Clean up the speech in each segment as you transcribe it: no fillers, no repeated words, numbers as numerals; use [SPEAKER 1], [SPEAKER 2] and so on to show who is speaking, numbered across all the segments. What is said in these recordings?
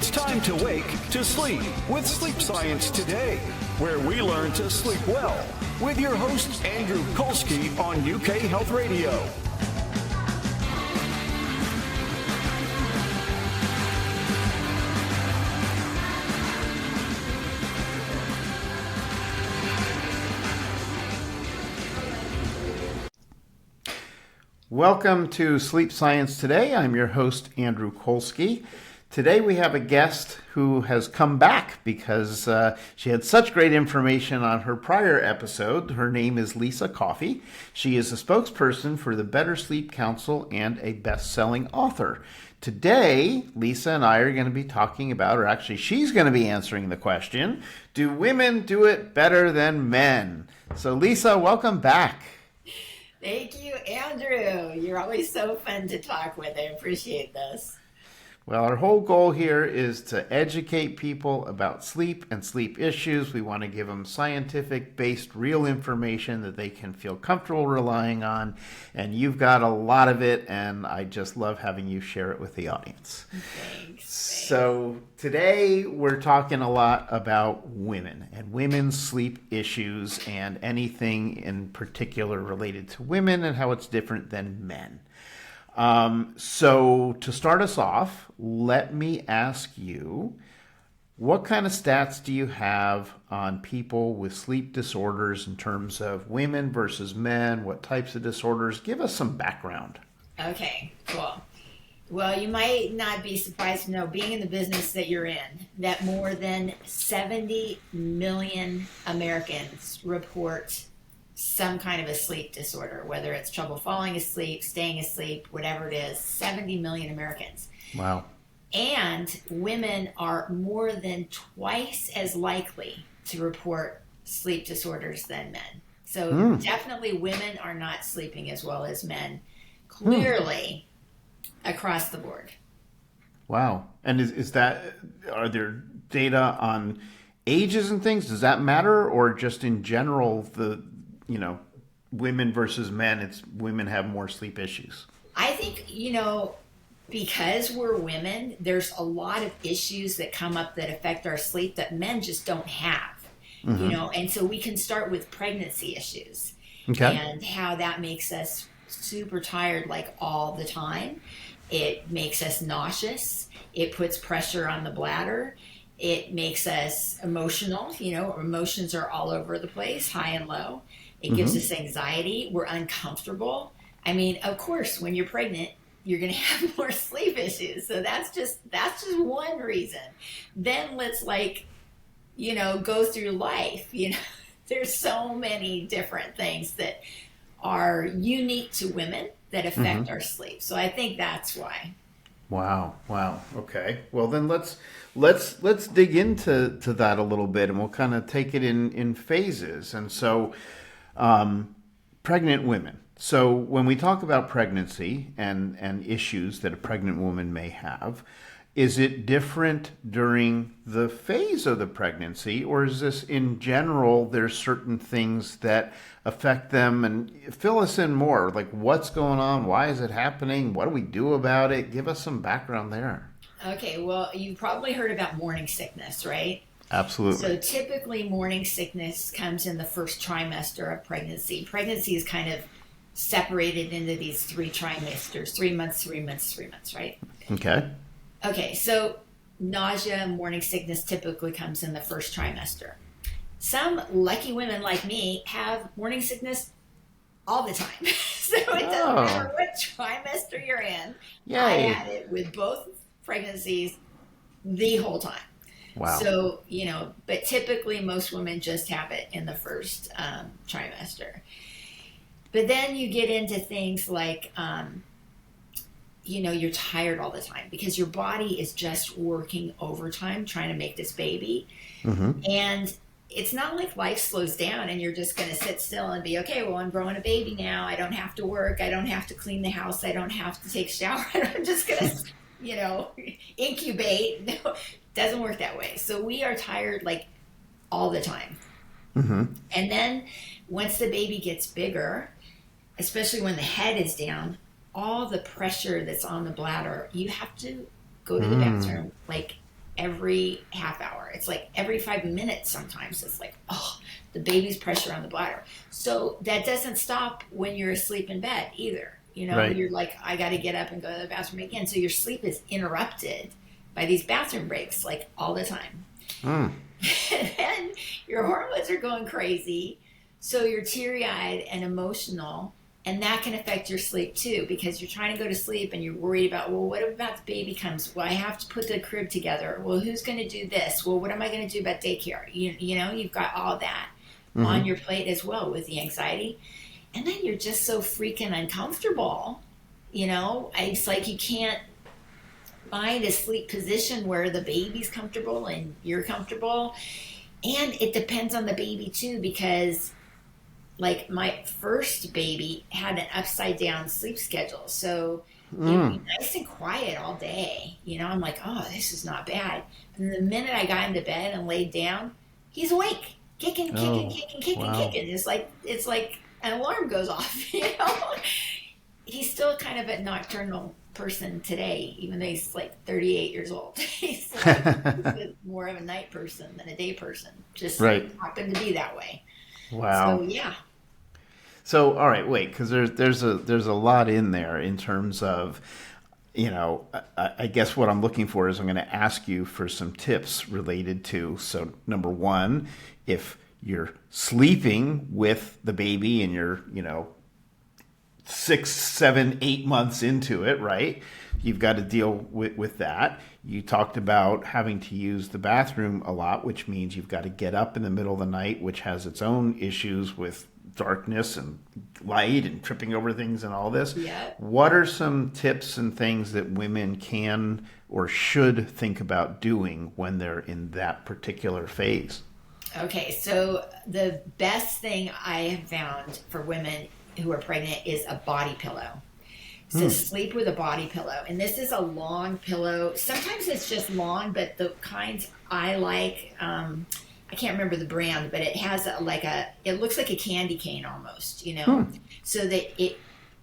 [SPEAKER 1] It's time to wake to sleep with Sleep Science Today, where we learn to sleep well with your host, Andrew Colsky on UK Health Radio.
[SPEAKER 2] Welcome to Sleep Science Today. I'm your host, Andrew Colsky. Today we have a guest who has come back because she had such great information on her prior episode. Her name is Lissa Coffey. She is a spokesperson for the Better Sleep Council and a best-selling author. Today, Lissa and I are going to be talking about, or actually she's going to be answering the question, do women do it better than men? So Lissa, welcome back.
[SPEAKER 3] Thank you, Andrew. You're always so fun to talk with. I appreciate this.
[SPEAKER 2] Well, our whole goal here is to educate people about sleep and sleep issues. We want to give them scientific-based, real information that they can feel comfortable relying on. And you've got a lot of it, and I just love having you share it with the audience.
[SPEAKER 3] Thanks.
[SPEAKER 2] So today we're talking a lot about women and women's sleep issues and anything in particular related to women and how it's different than men. So to start us off, let me ask you, what kind of stats do you have on people with sleep disorders in terms of women versus men? What types of disorders? Give us some background.
[SPEAKER 3] Okay, cool. Well, you might not be surprised to know, being in the business that you're in, that more than 70 million Americans report some kind of a sleep disorder, whether it's trouble falling asleep, staying asleep, whatever it is. 70 million Americans.
[SPEAKER 2] Wow.
[SPEAKER 3] And women are more than twice as likely to report sleep disorders than men. So definitely women are not sleeping as well as men, clearly across the board.
[SPEAKER 2] Wow. And is that, are there data on ages and things? Does that matter? Or just in general, women versus men, it's women have more sleep issues?
[SPEAKER 3] I think, because we're women, there's a lot of issues that come up that affect our sleep that men just don't have, and so we can start with pregnancy issues and how that makes us super tired, like all the time. It makes us nauseous. It puts pressure on the bladder. It makes us emotional. Our emotions are all over the place, high and low. It gives us anxiety. We're uncomfortable. I mean, of course, when you're pregnant, you're going to have more sleep issues. So that's just one reason. Then let's go through life. There's so many different things that are unique to women that affect our sleep. So I think that's why.
[SPEAKER 2] Wow. Okay. Well, then let's dig into that a little bit, and we'll kind of take it in phases. And so, pregnant women. So when we talk about pregnancy and issues that a pregnant woman may have, is it different during the phase of the pregnancy, or is this in general, there's certain things that affect them? And fill us in more, like what's going on? Why is it happening? What do we do about it? Give us some background there.
[SPEAKER 3] Okay, well, you've probably heard about morning sickness, right?
[SPEAKER 2] Absolutely.
[SPEAKER 3] So typically morning sickness comes in the first trimester of pregnancy. Pregnancy is kind of separated into these 3 trimesters, 3 months, 3 months, 3 months, right? Okay, so nausea, morning sickness typically comes in the first trimester. Some lucky women like me have morning sickness all the time. So it doesn't matter what trimester you're in.
[SPEAKER 2] Yay.
[SPEAKER 3] I had it with both pregnancies the whole time.
[SPEAKER 2] Wow.
[SPEAKER 3] So, but typically most women just have it in the first trimester. But then you get into things like, you're tired all the time because your body is just working overtime trying to make this baby. And it's not like life slows down and you're just going to sit still and be, okay, well, I'm growing a baby now. I don't have to work. I don't have to clean the house. I don't have to take a shower. I'm just going to, incubate. No, it doesn't work that way. So we are tired like all the time. And then once the baby gets bigger, especially when the head is down, all the pressure that's on the bladder, you have to go to the bathroom like every half hour. It's like every 5 minutes sometimes. It's like, oh, the baby's pressure on the bladder. So that doesn't stop when you're asleep in bed either. You know,
[SPEAKER 2] Right.
[SPEAKER 3] you're like, I got to get up and go to the bathroom again. So your sleep is interrupted by these bathroom breaks, like all the time. And then your hormones are going crazy. So you're teary-eyed and emotional. And that can affect your sleep too, because you're trying to go to sleep and you're worried about, well, what about the baby comes? Well, I have to put the crib together. Well, who's going to do this? Well, what am I going to do about daycare? You know, you've got all that on your plate as well with the anxiety. And then you're just so freaking uncomfortable. You know, it's like you can't find a sleep position where the baby's comfortable and you're comfortable. And it depends on the baby too, because like my first baby had an upside down sleep schedule. So it'd be nice and quiet all day. You know, I'm like, oh, this is not bad. And the minute I got into bed and laid down, he's awake, kicking.
[SPEAKER 2] Wow.
[SPEAKER 3] It's like an alarm goes off, you know? He's still kind of a nocturnal person today, even though he's like 38 years old. He's more of a night person than a day person. Just happened to be that way.
[SPEAKER 2] Wow.
[SPEAKER 3] So yeah.
[SPEAKER 2] So all right, wait, because there's a lot in there in terms of, you know, I guess what I'm looking for is I'm going to ask you for some tips related to. So number one, if you're sleeping with the baby and you're, you know, 6, 7, 8 months into it, right? You've got to deal with that. You talked about having to use the bathroom a lot, which means you've got to get up in the middle of the night, which has its own issues with darkness and light and tripping over things and all this.
[SPEAKER 3] Yeah.
[SPEAKER 2] What are some tips and things that women can or should think about doing when they're in that particular phase?
[SPEAKER 3] Okay, so the best thing I have found for women who are pregnant is a body pillow. So sleep with a body pillow. And this is a long pillow. Sometimes it's just long, but the kinds I like, I can't remember the brand, but it has it looks like a candy cane almost, you know, so that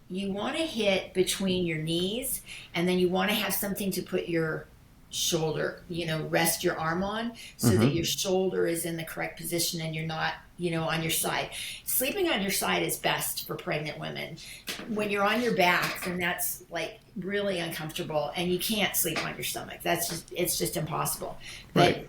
[SPEAKER 3] you want to hit between your knees, and then you want to have something to put your shoulder, you know, rest your arm on, so that your shoulder is in the correct position and you're not, you know, on your side. Sleeping on your side is best for pregnant women. When you're on your back, then that's like really uncomfortable and you can't sleep on your stomach. It's just impossible. But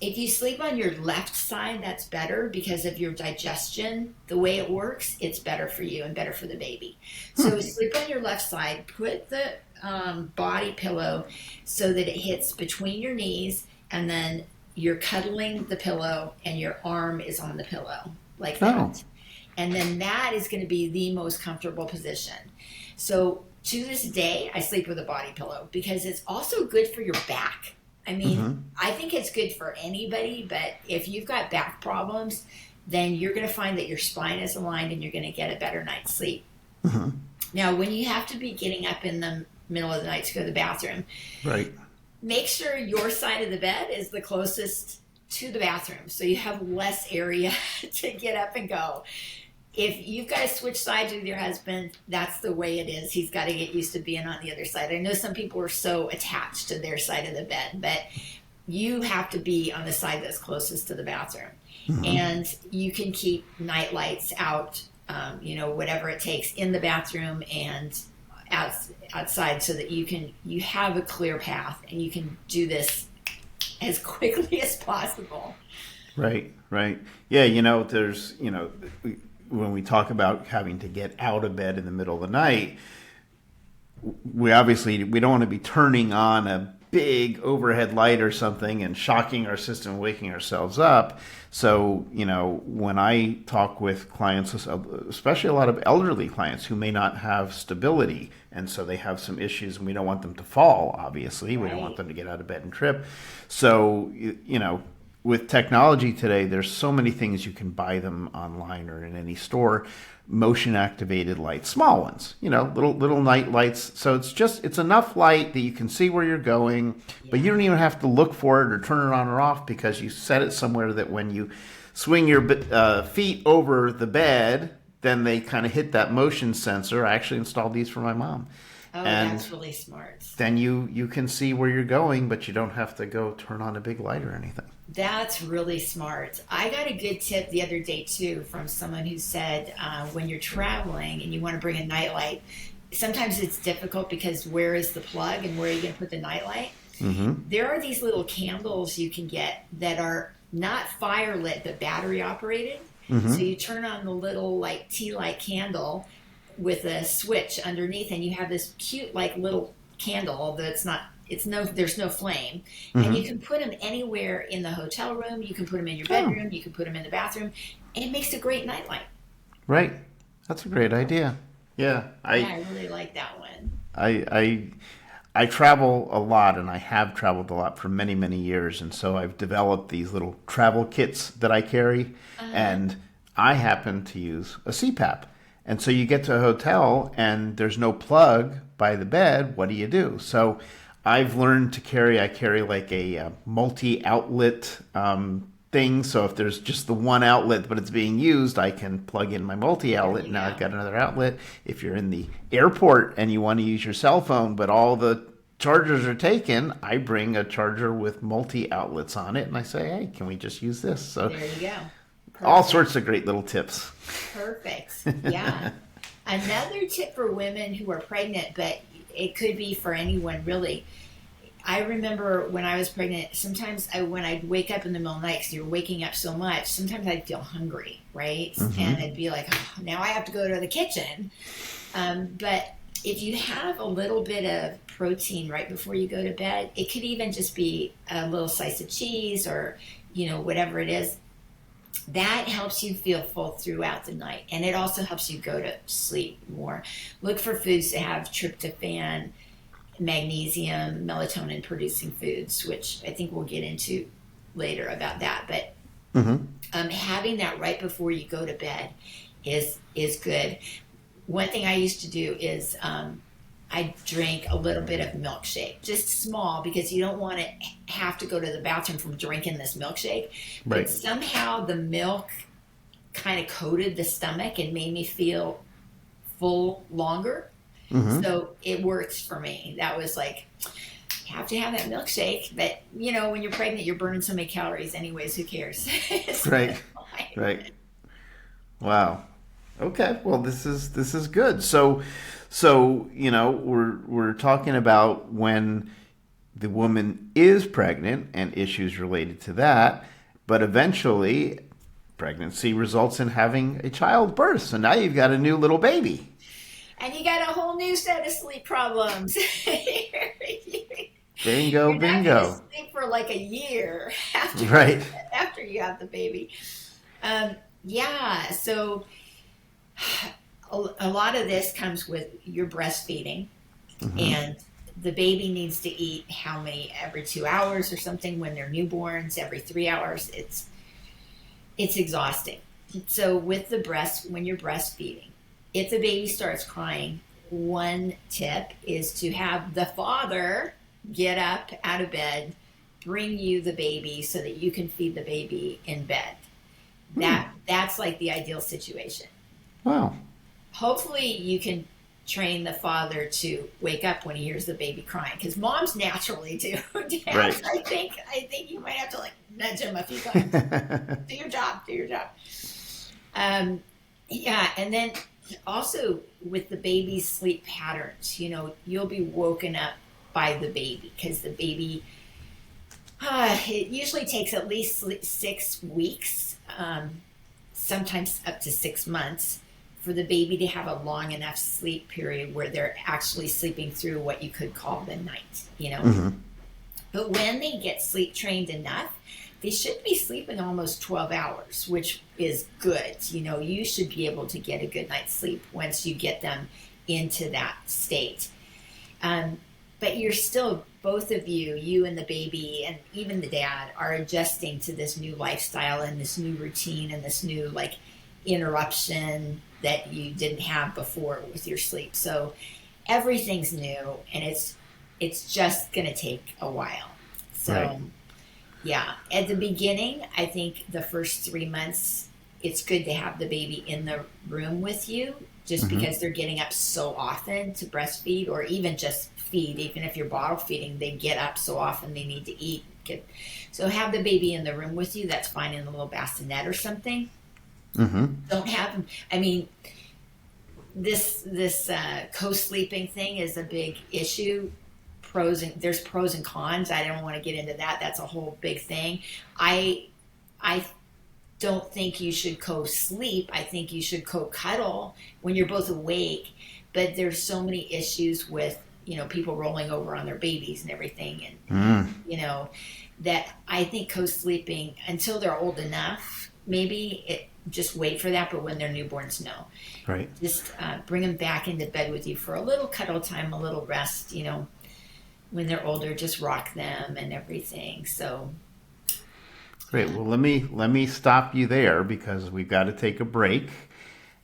[SPEAKER 3] if you sleep on your left side, that's better because of your digestion. The way it works, it's better for you and better for the baby. So sleep on your left side, put the body pillow so that it hits between your knees, and then you're cuddling the pillow and your arm is on the pillow like that. And then that is going to be the most comfortable position. So to this day, I sleep with a body pillow because it's also good for your back. I mean, I think it's good for anybody, but if you've got back problems, then you're going to find that your spine is aligned and you're going to get a better night's sleep. Now, when you have to be getting up in the middle of the night to go to the bathroom, make sure your side of the bed is the closest to the bathroom so you have less area to get up and go. If you've got to switch sides with your husband, that's the way it is. He's got to get used to being on the other side. I know some people are so attached to their side of the bed, but you have to be on the side that's closest to the bathroom. And you can keep night lights out, you know, whatever it takes in the bathroom and outside, so that you have a clear path and you can do this as quickly as possible. Right.
[SPEAKER 2] Yeah, you know, there's, you know, when we talk about having to get out of bed in the middle of the night, we don't want to be turning on a big overhead light or something and shocking our system, waking ourselves up. So, you know, when I talk with clients, especially a lot of elderly clients who may not have stability, and so they have some issues, and we don't want them to fall, obviously. We don't want them to get out of bed and trip. So, you know, with technology today, there's so many things you can buy them online or in any store. Motion activated lights, small ones, you know, little night lights. So it's enough light that you can see where you're going, but you don't even have to look for it or turn it on or off, because you set it somewhere that when you swing your feet over the bed, then they kind of hit that motion sensor. I actually installed these for my mom.
[SPEAKER 3] Oh,
[SPEAKER 2] and
[SPEAKER 3] that's really smart.
[SPEAKER 2] then you can see where you're going, but you don't have to go turn on a big light or anything.
[SPEAKER 3] That's really smart. I got a good tip the other day too from someone who said when you're traveling and you want to bring a nightlight, sometimes it's difficult because where is the plug and where are you going to put the nightlight?
[SPEAKER 2] Mm-hmm.
[SPEAKER 3] There are these little candles you can get that are not fire lit but battery operated.
[SPEAKER 2] Mm-hmm.
[SPEAKER 3] So you turn on the little like tea light candle with a switch underneath, and you have this cute like little candle, although there's no flame,
[SPEAKER 2] Mm-hmm.
[SPEAKER 3] and you can put them anywhere in the hotel room. You can put them in your bedroom. You can put them in the bathroom, and it makes a great nightlight.
[SPEAKER 2] Right, that's a great idea. Yeah,
[SPEAKER 3] I really like that one.
[SPEAKER 2] I travel a lot, and I have traveled a lot for many, many years, and so I've developed these little travel kits that I carry, and I happen to use a CPAP. And so you get to a hotel, and there's no plug by the bed. What do you do? So I've learned to carry like a multi-outlet thing. So if there's just the one outlet, but it's being used, I can plug in my multi-outlet. Now I've got another outlet. If you're in the airport and you want to use your cell phone, but all the chargers are taken, I bring a charger with multi-outlets on it, and I say, hey, can we just use this? So
[SPEAKER 3] there you go. Perfect.
[SPEAKER 2] All sorts of great little tips.
[SPEAKER 3] Perfect. Yeah. Another tip for women who are pregnant, but it could be for anyone really. I remember when I was pregnant, sometimes when I'd wake up in the middle of the night, because you're waking up so much, sometimes I'd feel hungry, right?
[SPEAKER 2] Mm-hmm.
[SPEAKER 3] And I'd be like, oh, now I have to go to the kitchen. But if you have a little bit of protein right before you go to bed, it could even just be a little slice of cheese or, whatever it is. That helps you feel full throughout the night. And it also helps you go to sleep more. Look for foods that have tryptophan, magnesium, melatonin producing foods, which I think we'll get into later about that. But having that right before you go to bed is good. One thing I used to do is I drink a little bit of milkshake, just small, because you don't want to have to go to the bathroom from drinking this milkshake.
[SPEAKER 2] Right.
[SPEAKER 3] But somehow the milk kind of coated the stomach and made me feel full longer.
[SPEAKER 2] Mm-hmm.
[SPEAKER 3] So it works for me. That was like, you have to have that milkshake. But, when you're pregnant, you're burning so many calories anyways. Who cares?
[SPEAKER 2] Right. Right. Wow. Okay. Well, this is good. So we're talking about when the woman is pregnant and issues related to that, but eventually pregnancy results in having a childbirth. So now you've got a new little baby.
[SPEAKER 3] And you got a whole new set of sleep problems.
[SPEAKER 2] Bingo,
[SPEAKER 3] You're not
[SPEAKER 2] bingo.
[SPEAKER 3] gonna sleep for like a year after you have the baby. So a lot of this comes with your breastfeeding, and the baby needs to eat every 2 hours or something when they're newborns, every 3 hours. It's exhausting. So with when you're breastfeeding, if the baby starts crying, one tip is to have the father get up out of bed, bring you the baby so that you can feed the baby in bed. That's like the ideal situation.
[SPEAKER 2] Wow.
[SPEAKER 3] Hopefully you can train the father to wake up when he hears the baby crying, because moms naturally do. Dads,
[SPEAKER 2] Right.
[SPEAKER 3] I think you might have to like nudge him a few times. Do your job. And then also with the baby's sleep patterns, you'll be woken up by the baby, because the baby, it usually takes at least 6 weeks, sometimes up to 6 months, for the baby to have a long enough sleep period where they're actually sleeping through what you could call the night, But when they get sleep trained enough, they should be sleeping almost 12 hours, which is good. You should be able to get a good night's sleep once you get them into that state. But you're still, both of you and the baby and even the dad, are adjusting to this new lifestyle and this new routine and this new like interruption that you didn't have before with your sleep. So everything's new, and it's just going to take a while. So
[SPEAKER 2] Right.
[SPEAKER 3] Yeah, at the beginning, I think the first 3 months, it's good to have the baby in the room with you, just because they're getting up so often to breastfeed or even just feed. Even if you're bottle feeding, they get up so often they need to eat. So have the baby in the room with you. That's fine, in a little bassinet or something. Don't have them. I mean, this co-sleeping thing is a big issue. There's pros and cons. I don't want to get into that. That's a whole big thing. I don't think you should co-sleep. I think you should co-cuddle when you're both awake. But there's so many issues with, people rolling over on their babies and everything. And, that I think co-sleeping until they're old enough, maybe just wait for that. But when they're newborns, no.
[SPEAKER 2] Right.
[SPEAKER 3] Just bring them back into bed with you for a little cuddle time, a little rest, when they're older, just rock them and everything. So
[SPEAKER 2] great. Well, let me stop you there because we've got to take a break,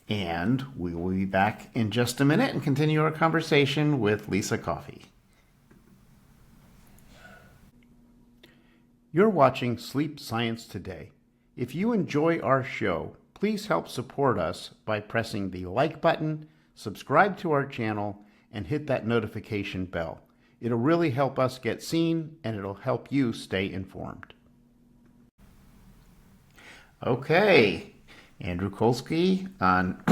[SPEAKER 2] and we will be back in just a minute and continue our conversation with Lissa Coffey. You're watching Sleep Science Today. If you enjoy our show, please help support us by pressing the like button, subscribe to our channel, and hit that notification bell. It'll really help us get seen, and it'll help you stay informed. Okay, Andrew Colsky on,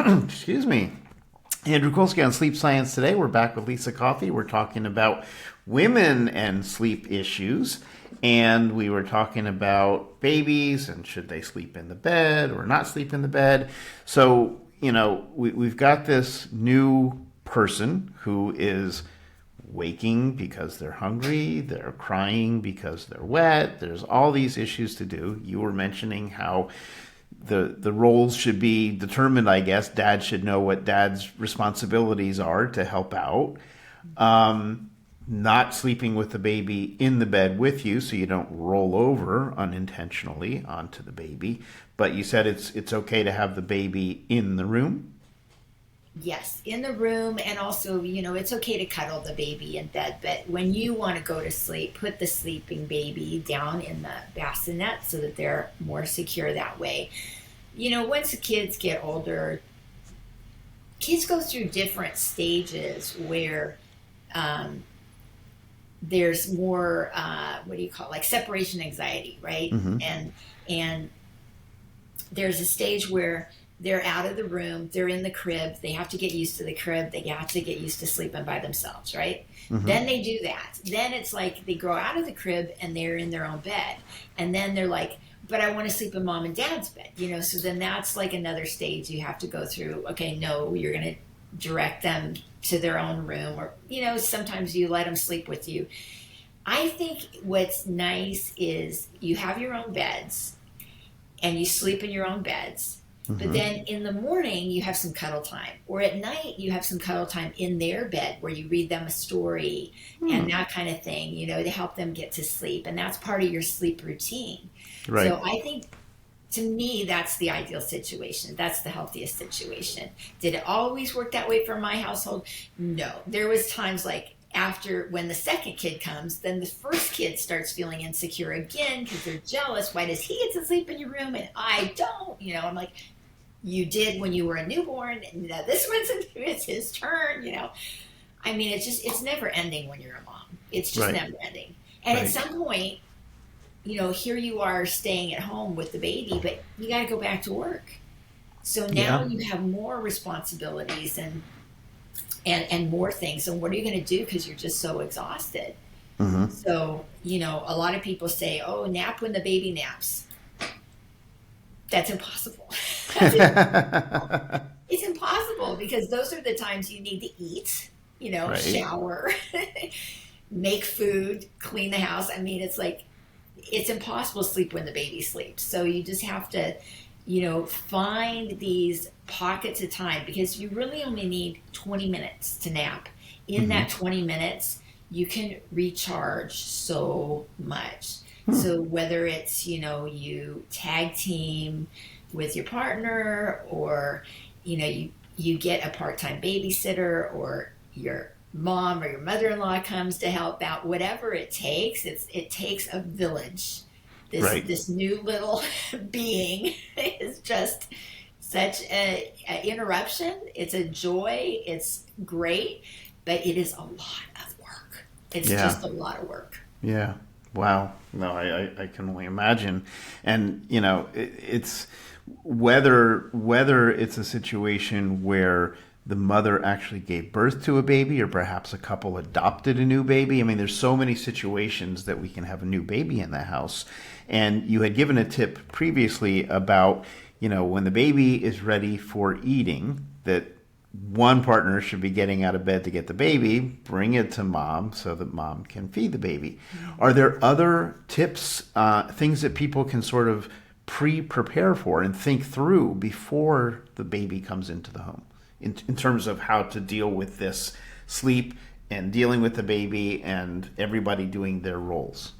[SPEAKER 2] Andrew Colsky on Sleep Science Today. We're back with Lissa Coffey. We're talking about women and sleep issues, and we were talking about babies and should they sleep in the bed or not sleep in the bed. So, we've got this new person who is waking because they're hungry, they're crying because they're wet. There's all these issues to do. You were mentioning how the roles should be determined, I guess. Dad should know what dad's responsibilities are to help out. Not sleeping with the baby in the bed with you so you don't roll over unintentionally onto the baby. But you said it's okay to have the baby in the room?
[SPEAKER 3] Yes, in the room, and also, it's okay to cuddle the baby in bed, but when you want to go to sleep, put the sleeping baby down in the bassinet so that they're more secure that way. Once the kids get older, kids go through different stages where there's more, like separation anxiety, right? And there's a stage where they're out of the room, they're in the crib, they have to get used to the crib, they have to get used to sleeping by themselves, right? Then they do that. Then it's like they grow out of the crib and they're in their own bed. And then they're like, but I want to sleep in mom and dad's bed, so then that's like another stage you have to go through. Okay, no, you're going to direct them to their own room, or, sometimes you let them sleep with you. I think what's nice is you have your own beds and you sleep in your own beds. But then in the morning, you have some cuddle time. Or at night, you have some cuddle time in their bed where you read them a story and that kind of thing, to help them get to sleep. And that's part of your sleep routine. Right. So I think, to me, that's the ideal situation. That's the healthiest situation. Did it always work that way for my household? No. There was times like when the second kid comes, then the first kid starts feeling insecure again because they're jealous. Why does he get to sleep in your room and I don't? I'm like, you did when you were a newborn, and this it's his turn, I mean, it's never ending when you're a mom. It's just never ending. And at some point, here you are staying at home with the baby, but you got to go back to work. So now you have more responsibilities and more things. And what are you going to do because you're just so exhausted? So, a lot of people say, oh, nap when the baby naps. That's impossible. It's impossible because those are the times you need to eat, shower, make food, clean the house. I mean, it's like, it's impossible to sleep when the baby sleeps. So you just have to, find these pockets of time because you really only need 20 minutes to nap. In that 20 minutes, you can recharge so much. So whether it's, you tag team with your partner or, you get a part-time babysitter or your mom or your mother-in-law comes to help out, whatever it takes, it takes a village. This new little being is just such a interruption. It's a joy. It's great, but it is a lot of work. It's just a lot of work.
[SPEAKER 2] Yeah. Wow. No, I can only imagine. And, it's whether it's a situation where the mother actually gave birth to a baby, or perhaps a couple adopted a new baby. I mean, there's so many situations that we can have a new baby in the house. And you had given a tip previously about, when the baby is ready for eating, that one partner should be getting out of bed to get the baby, bring it to mom so that mom can feed the baby. Are there other tips, things that people can sort of prepare for and think through before the baby comes into the home in terms of how to deal with this sleep and dealing with the baby and everybody doing their roles?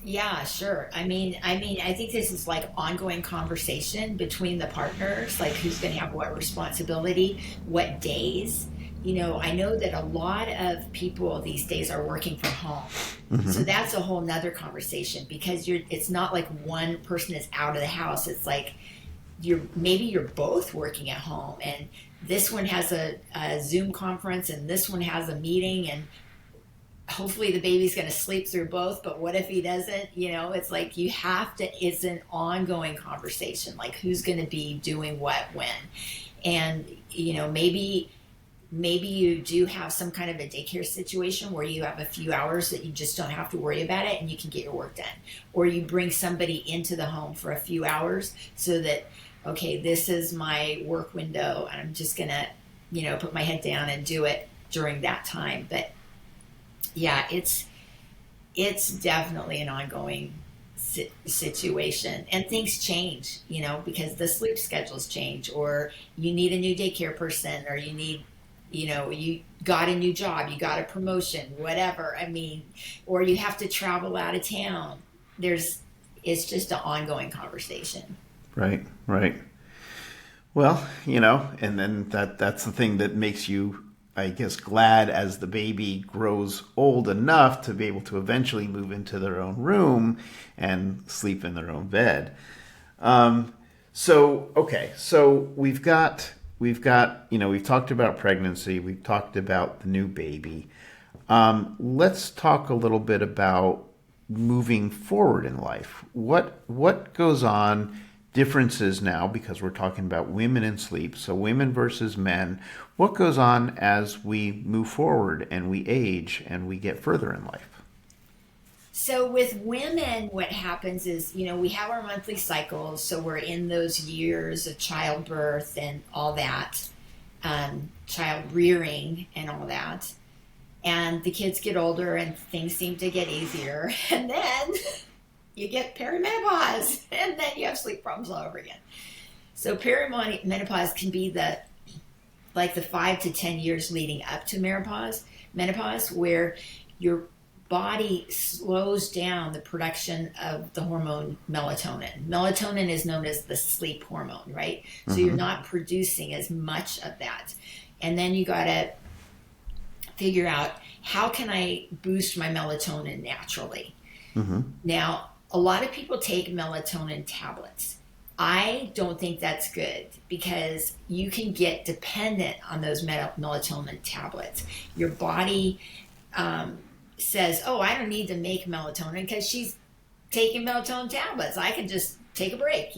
[SPEAKER 3] Yeah, sure. I mean, I think this is like ongoing conversation between the partners, like who's going to have what responsibility, what days. I know that a lot of people these days are working from home. Mm-hmm. So that's a whole nother conversation, because it's not like one person is out of the house. It's like you're both working at home, and this one has a Zoom conference and this one has a meeting, and hopefully the baby's going to sleep through both, but what if he doesn't? It's like it's an ongoing conversation, like who's going to be doing what when. And, maybe you do have some kind of a daycare situation where you have a few hours that you just don't have to worry about it and you can get your work done. Or you bring somebody into the home for a few hours so that, okay, this is my work window and I'm just going to, put my head down and do it during that time. But yeah, it's definitely an ongoing situation, and things change, because the sleep schedules change, or you need a new daycare person, or you need, you got a new job, you got a promotion, whatever. Or you have to travel out of town. It's just an ongoing conversation.
[SPEAKER 2] Right. Well, and then that's the thing that makes you, I guess, glad as the baby grows old enough to be able to eventually move into their own room and sleep in their own bed. So we've talked about pregnancy, we've talked about the new baby. Let's talk a little bit about moving forward in life. What goes on? Differences now, because we're talking about women and sleep, so women versus men. What goes on as we move forward and we age and we get further in life?
[SPEAKER 3] So with women, what happens is, we have our monthly cycles, so we're in those years of childbirth and all that, child rearing and all that, and the kids get older and things seem to get easier, and then you get perimenopause, and then you have sleep problems all over again. So perimenopause can be the 5 to 10 years leading up to menopause, where your body slows down the production of the hormone melatonin. Melatonin is known as the sleep hormone, right? Mm-hmm. So you're not producing as much of that. And then you got to figure out, how can I boost my melatonin naturally? Mm-hmm. Now, a lot of people take melatonin tablets. I don't think that's good, because you can get dependent on those melatonin tablets. Your body says, oh, I don't need to make melatonin because she's taking melatonin tablets. I can just take a break,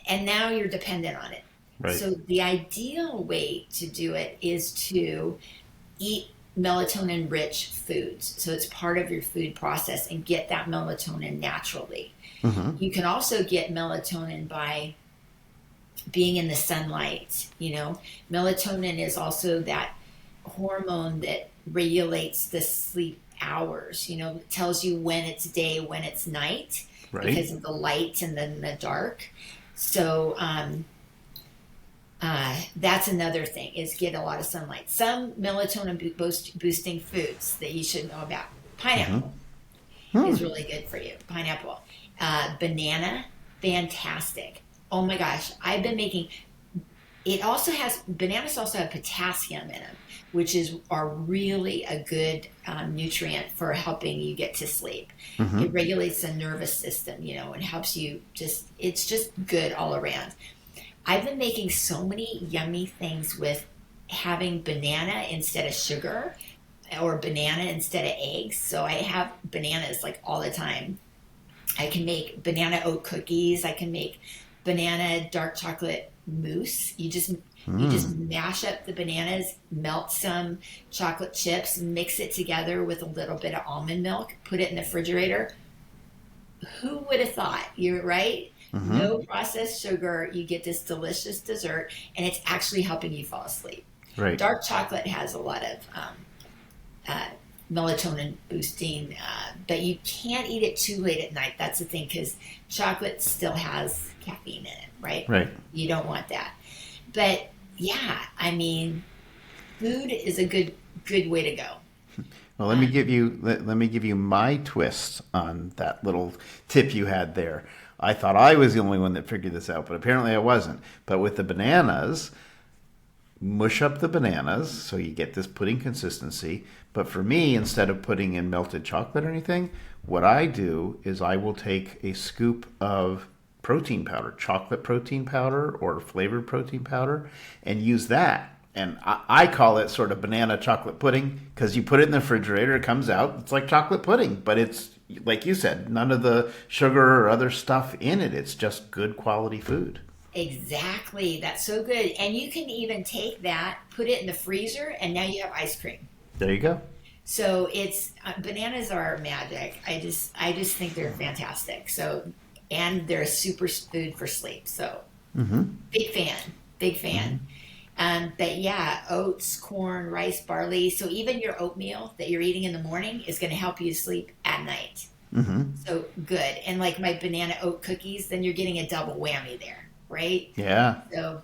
[SPEAKER 3] and now you're dependent on it. Right. So the ideal way to do it is to eat melatonin-rich foods. So it's part of your food process, and get that melatonin naturally. Mm-hmm. You can also get melatonin by being in the sunlight. Melatonin is also that hormone that regulates the sleep hours. It tells you when it's day, when it's night, right, because of the light and then the dark. So that's another thing, is get a lot of sunlight. Some melatonin boosting foods that you should know about. Pineapple is really good for you. Pineapple. Banana, fantastic. Oh my gosh, I've been making, bananas also have potassium in them, which are really a good nutrient for helping you get to sleep. Mm-hmm. It regulates the nervous system, and helps you it's just good all around. I've been making so many yummy things with having banana instead of sugar or banana instead of eggs. So I have bananas like all the time. I can make banana oat cookies. I can make banana dark chocolate mousse. You just mash up the bananas, melt some chocolate chips, mix it together with a little bit of almond milk, put it in the refrigerator. Who would have thought? You're right. No processed sugar. You get this delicious dessert, and it's actually helping you fall asleep.
[SPEAKER 2] Right.
[SPEAKER 3] Dark chocolate has a lot of melatonin boosting, but you can't eat it too late at night. That's the thing, because chocolate still has caffeine in it, right?
[SPEAKER 2] Right.
[SPEAKER 3] You don't want that. But yeah, I mean, food is a good way to go.
[SPEAKER 2] Well, let me give you my twist on that little tip you had there. I thought I was the only one that figured this out, but apparently I wasn't. But with the bananas, mush up the bananas so you get this pudding consistency. But for me, instead of putting in melted chocolate or anything, what I do is I will take a scoop of protein powder, chocolate protein powder or flavored protein powder, and use that. And I call it sort of banana chocolate pudding because you put it in the refrigerator, it comes out, it's like chocolate pudding, but it's, like you said, none of the sugar or other stuff in it. It's just good quality food.
[SPEAKER 3] Exactly. That's so good. And you can even take that, put it in the freezer, and now you have ice cream.
[SPEAKER 2] There you go.
[SPEAKER 3] So it's bananas are magic. I just think they're fantastic. So, and they're a super food for sleep. So big fan. But yeah, oats, corn, rice, barley. So even your oatmeal that you're eating in the morning is going to help you sleep at night. So good. And like my banana oat cookies, then you're getting a double whammy there, right?
[SPEAKER 2] Yeah.
[SPEAKER 3] So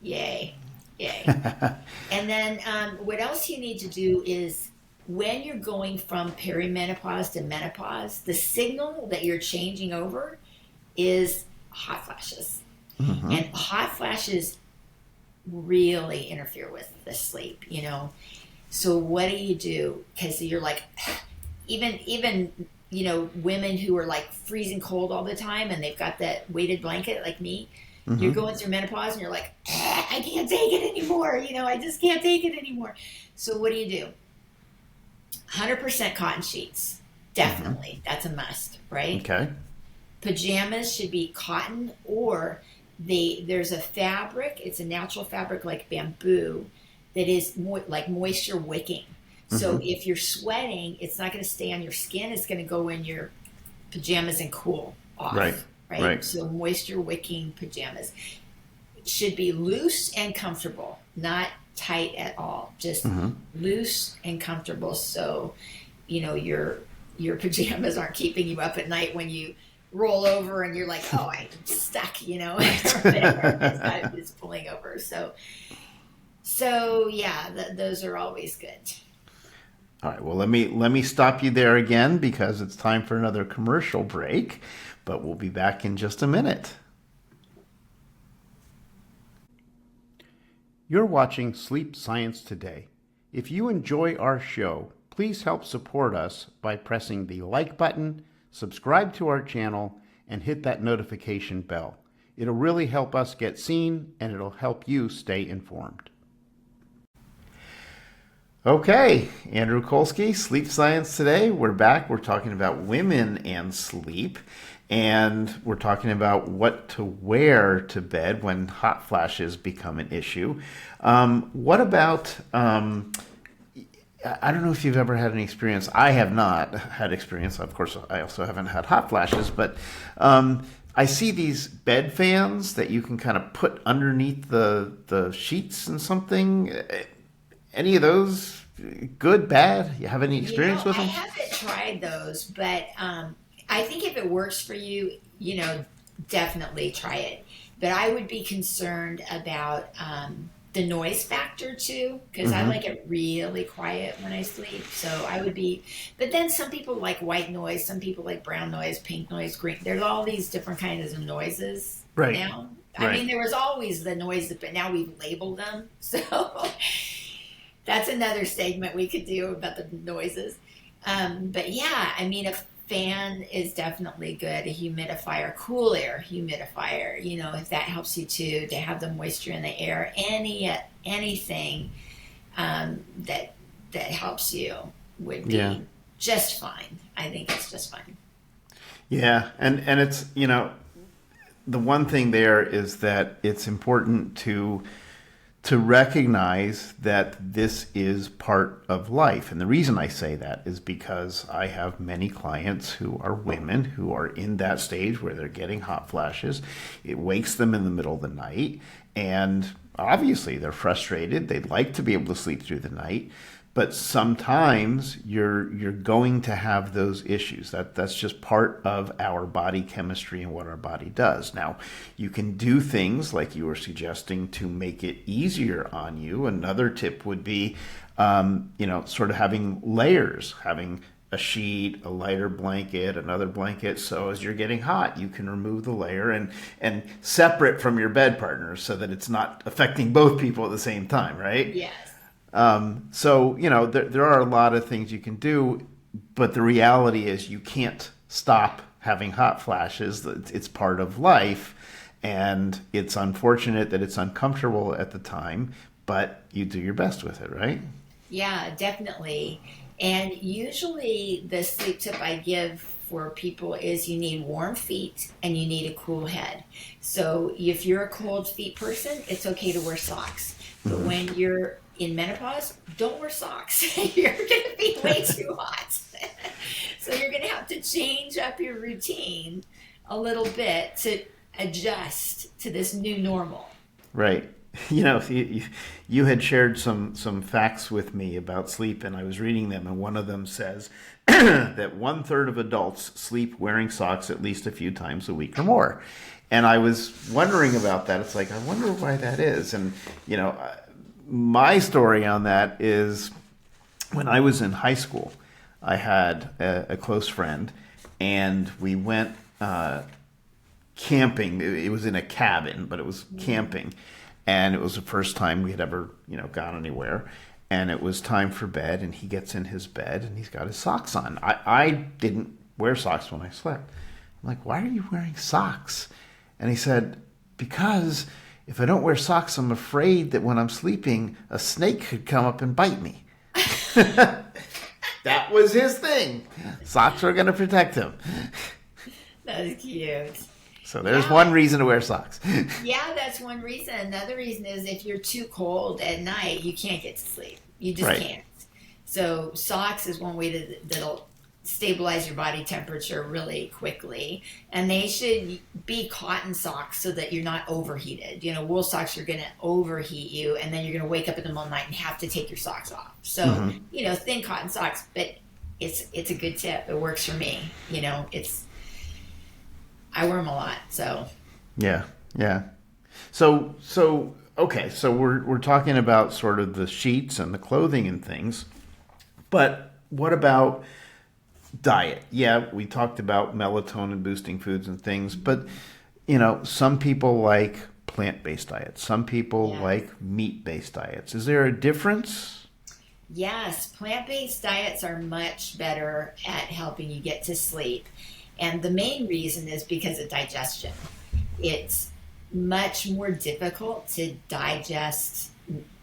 [SPEAKER 3] yay. And then what else you need to do is when you're going from perimenopause to menopause, the signal that you're changing over is hot flashes. And hot flashes really interfere with the sleep, you know. So what do? Because you're like, even you know, women who are like freezing cold all the time and they've got that weighted blanket like me, you're going through menopause and you're like, I can't take it anymore, you know, I just can't take it anymore. So what do? 100% cotton sheets, definitely. That's a must, right?
[SPEAKER 2] Okay.
[SPEAKER 3] Pajamas should be cotton, or there's a fabric, it's a natural fabric like bamboo that is like moisture wicking. So if you're sweating, it's not going to stay on your skin, it's going to go in your pajamas and cool off. Right. So moisture wicking pajamas should be loose and comfortable, not tight at all, just loose and comfortable. So, you know, your pajamas aren't keeping you up at night when you roll over and you're like, oh, I'm stuck, you know, or whatever it's pulling over. So yeah, those are always good.
[SPEAKER 2] All right. Well, let me stop you there again because it's time for another commercial break, but we'll be back in just a minute. You're watching Sleep Science Today. If you enjoy our show, please help support us by pressing the like button, subscribe to our channel, and hit that notification bell. It'll really help us get seen, and it'll help you stay informed. Okay, Andrew Colsky, Sleep Science Today. We're back. We're talking about women and sleep, and we're talking about what to wear to bed when hot flashes become an issue. What about... I don't know if you've ever had any experience. I have not had experience. Of course, I also haven't had hot flashes, but I see these bed fans that you can kind of put underneath the sheets and something. Any of those good, bad? You have any experience with them?
[SPEAKER 3] I haven't tried those, but I think if it works for you, you know, definitely try it. But I would be concerned about the noise factor too, because I like it really quiet when I sleep. So I would be, but then some people like white noise, some people like brown noise, pink noise, green. There's all these different kinds of noises now. I mean, there was always the noise, but now we've labeled them. So that's another segment we could do about the noises. But yeah, I mean, fan is definitely good. A humidifier, cool air humidifier, if that helps you to have the moisture in the air. Anything that helps you would be just fine. I think it's just fine.
[SPEAKER 2] Yeah, and it's, the one thing there is that it's important to recognize that this is part of life. And the reason I say that is because I have many clients who are women who are in that stage where they're getting hot flashes. It wakes them in the middle of the night, and obviously they're frustrated. They'd like to be able to sleep through the night, but sometimes you're going to have those issues. That's just part of our body chemistry and what our body does. Now, you can do things like you were suggesting to make it easier on you. Another tip would be, sort of having layers, having a sheet, a lighter blanket, another blanket. So as you're getting hot, you can remove the layer and separate from your bed partner so that it's not affecting both people at the same time, right?
[SPEAKER 3] Yes.
[SPEAKER 2] There are a lot of things you can do, but the reality is you can't stop having hot flashes. It's part of life, and it's unfortunate that it's uncomfortable at the time, but you do your best with it, right?
[SPEAKER 3] Yeah, definitely. And usually the sleep tip I give for people is you need warm feet and you need a cool head. So if you're a cold feet person, it's okay to wear socks. But when you're in menopause, don't wear socks. You're going to be way too hot. So you're going to have to change up your routine a little bit to adjust to this new normal.
[SPEAKER 2] Right. You had shared some facts with me about sleep, and I was reading them, and one of them says that 1/3 of adults sleep wearing socks at least a few times a week or more. And I was wondering about that. It's like, I wonder why that is. And, my story on that is when I was in high school, I had a close friend, and we went camping. It was in a cabin, but it was camping. And it was the first time we had ever, gone anywhere. And it was time for bed, and he gets in his bed, and he's got his socks on. I didn't wear socks when I slept. I'm like, why are you wearing socks? And he said, because if I don't wear socks, I'm afraid that when I'm sleeping, a snake could come up and bite me. That was his thing. Socks were going to protect him.
[SPEAKER 3] That's cute.
[SPEAKER 2] So there's one reason to wear socks.
[SPEAKER 3] Yeah, that's one reason. Another reason is if you're too cold at night, you can't get to sleep. You just can't. So socks is one way that'll stabilize your body temperature really quickly. And they should be cotton socks so that you're not overheated. Wool socks are going to overheat you, and then you're going to wake up in the middle of the night and have to take your socks off. So, thin cotton socks, but it's a good tip. It works for me. I wear them a lot, so. Yeah.
[SPEAKER 2] So okay, so we're talking about sort of the sheets and the clothing and things, but what about diet? Yeah, we talked about melatonin boosting foods and things, but some people like plant-based diets. Some people like meat-based diets. Is there a difference?
[SPEAKER 3] Yes, plant-based diets are much better at helping you get to sleep. And the main reason is because of digestion. It's much more difficult to digest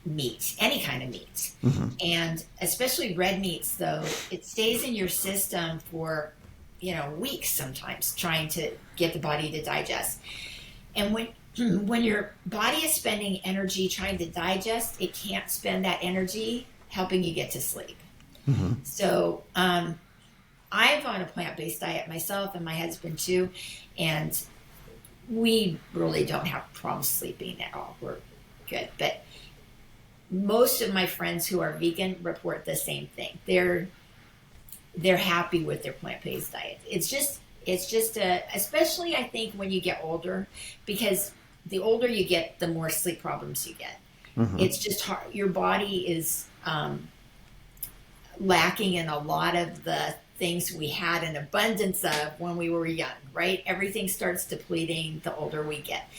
[SPEAKER 3] meat, any kind of meat. And especially red meats, though, it stays in your system for, weeks sometimes, trying to get the body to digest. And when your body is spending energy trying to digest, it can't spend that energy helping you get to sleep. So, I'm on a plant-based diet myself, and my husband too, and we really don't have problems sleeping at all. We're good. But most of my friends who are vegan report the same thing. They're happy with their plant-based diet. It's just especially I think when you get older, because the older you get, the more sleep problems you get. It's just hard. Your body is lacking in a lot of the things we had an abundance of when we were young, right? Everything starts depleting the older we get.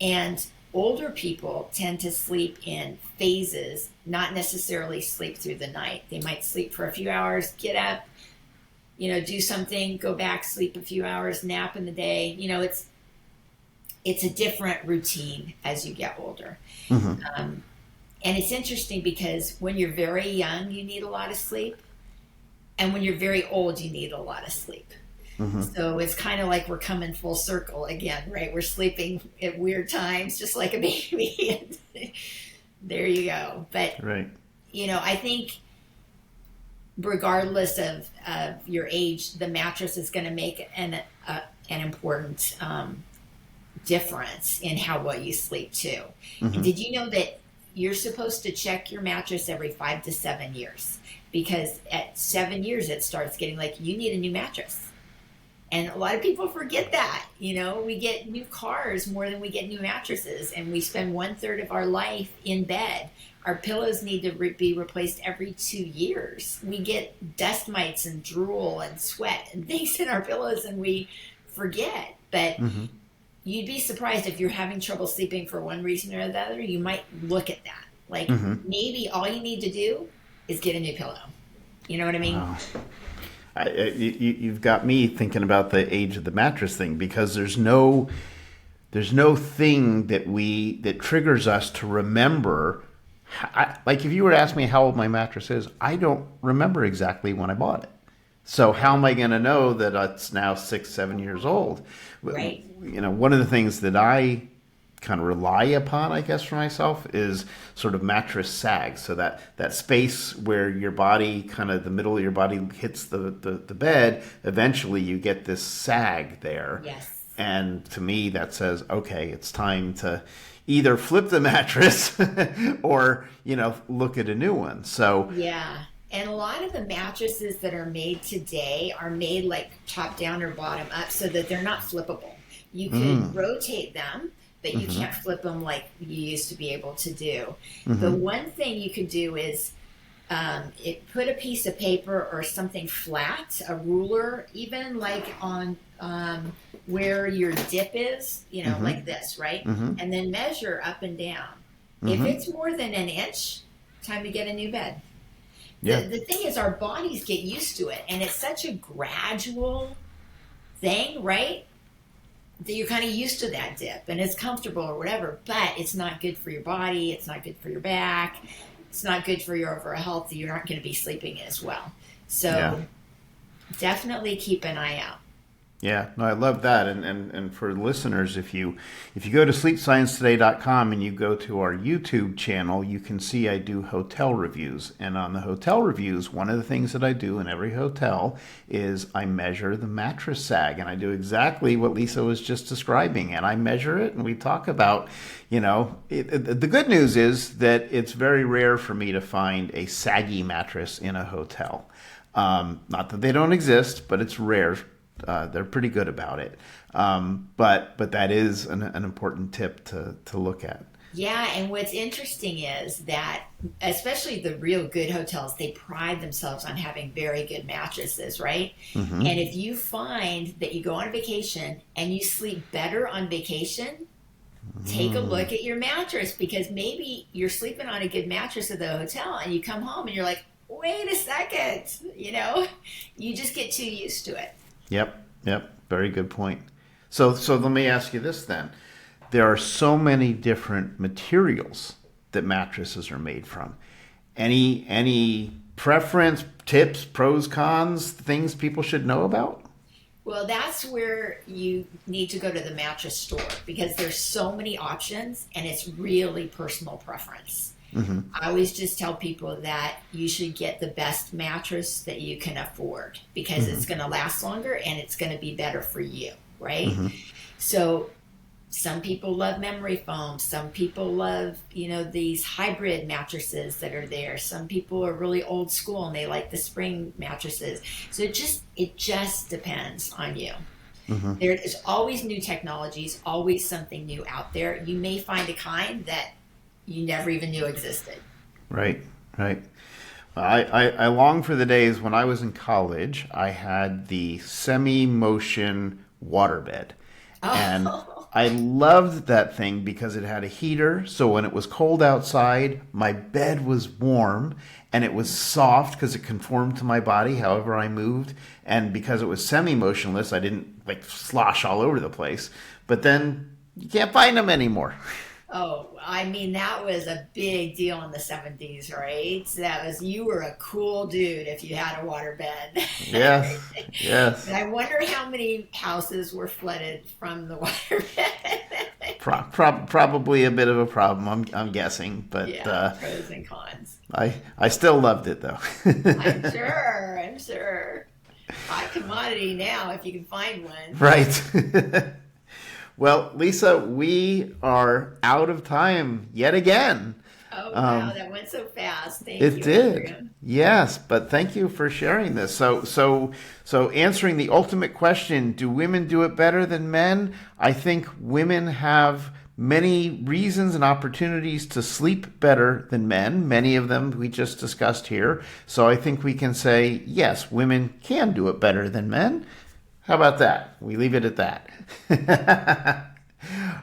[SPEAKER 3] And older people tend to sleep in phases, not necessarily sleep through the night. They might sleep for a few hours, get up, do something, go back, sleep a few hours, nap in the day. It's a different routine as you get older. And it's interesting because when you're very young, you need a lot of sleep. And when you're very old, you need a lot of sleep. So it's kind of like we're coming full circle again, right? We're sleeping at weird times, just like a baby. There you go. But,
[SPEAKER 2] right.
[SPEAKER 3] I think regardless of your age, the mattress is going to make an important difference in how well you sleep too. And did you know that you're supposed to check your mattress every 5 to 7 years? Because at 7 years, it starts getting like, you need a new mattress. And a lot of people forget that. We get new cars more than we get new mattresses, and we spend 1/3 of our life in bed. Our pillows need to be replaced every 2 years. We get dust mites and drool and sweat and things in our pillows, and we forget. But you'd be surprised if you're having trouble sleeping for one reason or the other. You might look at that. Like maybe all you need to do is get a new pillow. You know what I mean?
[SPEAKER 2] Wow. You've got me thinking about the age of the mattress thing, because there's no thing that triggers us to remember. Like if you were to ask me how old my mattress is, I don't remember exactly when I bought it. So how am I going to know that it's now 6-7 years old?
[SPEAKER 3] Right.
[SPEAKER 2] One of the things that I kind of rely upon, I guess, for myself is sort of mattress sag. So that space where your body, kind of the middle of your body hits the bed, eventually you get this sag there.
[SPEAKER 3] Yes.
[SPEAKER 2] And to me, that says, okay, it's time to either flip the mattress or, look at a new one. So
[SPEAKER 3] yeah. And a lot of the mattresses that are made today are made like top down or bottom up so that they're not flippable. You could rotate them, but you can't flip them like you used to be able to do. The one thing you could do is put a piece of paper or something flat, a ruler, even like on where your dip is, like this, right? And then measure up and down. If it's more than an inch, time to get a new bed.
[SPEAKER 2] Yeah.
[SPEAKER 3] The thing is, our bodies get used to it, and it's such a gradual thing, right? That you're kind of used to that dip, and it's comfortable or whatever, but it's not good for your body. It's not good for your back. It's not good for your overall health. You're not going to be sleeping as well. So definitely keep an eye out.
[SPEAKER 2] Yeah, no, I love that. And for listeners, if you go to sleepsciencetoday.com and you go to our YouTube channel, you can see I do hotel reviews. And on the hotel reviews, one of the things that I do in every hotel is I measure the mattress sag. And I do exactly what Lissa was just describing. And I measure it, and we talk about, the good news is that it's very rare for me to find a saggy mattress in a hotel. Not that they don't exist, but it's rare. They're pretty good about it. But that is an important tip to look at.
[SPEAKER 3] Yeah, and what's interesting is that, especially the real good hotels, they pride themselves on having very good mattresses, right? And if you find that you go on vacation and you sleep better on vacation, take a look at your mattress, because maybe you're sleeping on a good mattress at the hotel and you come home and you're like, wait a second, you just get too used to it.
[SPEAKER 2] Yep. Very good point. So let me ask you this then. There are so many different materials that mattresses are made from. Any preference, tips, pros, cons, things people should know about?
[SPEAKER 3] Well, that's where you need to go to the mattress store, because there's so many options and it's really personal preference. I always just tell people that you should get the best mattress that you can afford, because it's going to last longer and it's going to be better for you, right? So some people love memory foam. Some people love, these hybrid mattresses that are there. Some people are really old school and they like the spring mattresses. So it just depends on you. There is always new technologies, always something new out there. You may find a kind that you never even knew existed. Right.
[SPEAKER 2] I long for the days when I was in college. I had the semi-motion waterbed. And I loved that thing because it had a heater, so when it was cold outside, my bed was warm, and it was soft because it conformed to my body however I moved, and because it was semi-motionless, I didn't like slosh all over the place. But then you can't find them anymore.
[SPEAKER 3] Oh, I mean, that was a big deal in the 70s, right? You were a cool dude if you had a water bed.
[SPEAKER 2] Yes, yes.
[SPEAKER 3] And I wonder how many houses were flooded from the water bed.
[SPEAKER 2] Probably a bit of a problem, I'm guessing. But
[SPEAKER 3] yeah, pros and cons.
[SPEAKER 2] I still loved it, though.
[SPEAKER 3] I'm sure. Hot commodity now, if you can find one.
[SPEAKER 2] Right. Well, Lissa, we are out of time yet again.
[SPEAKER 3] Oh, wow, that went so fast. Thank
[SPEAKER 2] you. It did.
[SPEAKER 3] Andrew.
[SPEAKER 2] Yes, but thank you for sharing this. So answering the ultimate question, do women do it better than men? I think women have many reasons and opportunities to sleep better than men, many of them we just discussed here. So I think we can say, yes, women can do it better than men. How about that? We leave it at that.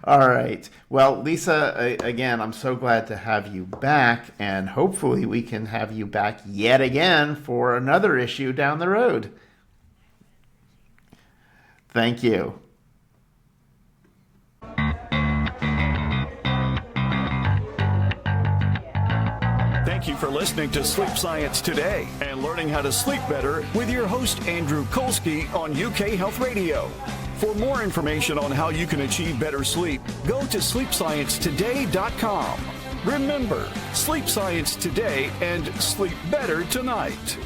[SPEAKER 2] All right. Well, Lissa, again, I'm so glad to have you back, and hopefully we can have you back yet again for another issue down the road. Thank you.
[SPEAKER 1] Thank you for listening to Sleep Science Today and learning how to sleep better with your host, Andrew Colsky, on UK Health Radio. For more information on how you can achieve better sleep, go to sleepsciencetoday.com. Remember, sleep science today and sleep better tonight.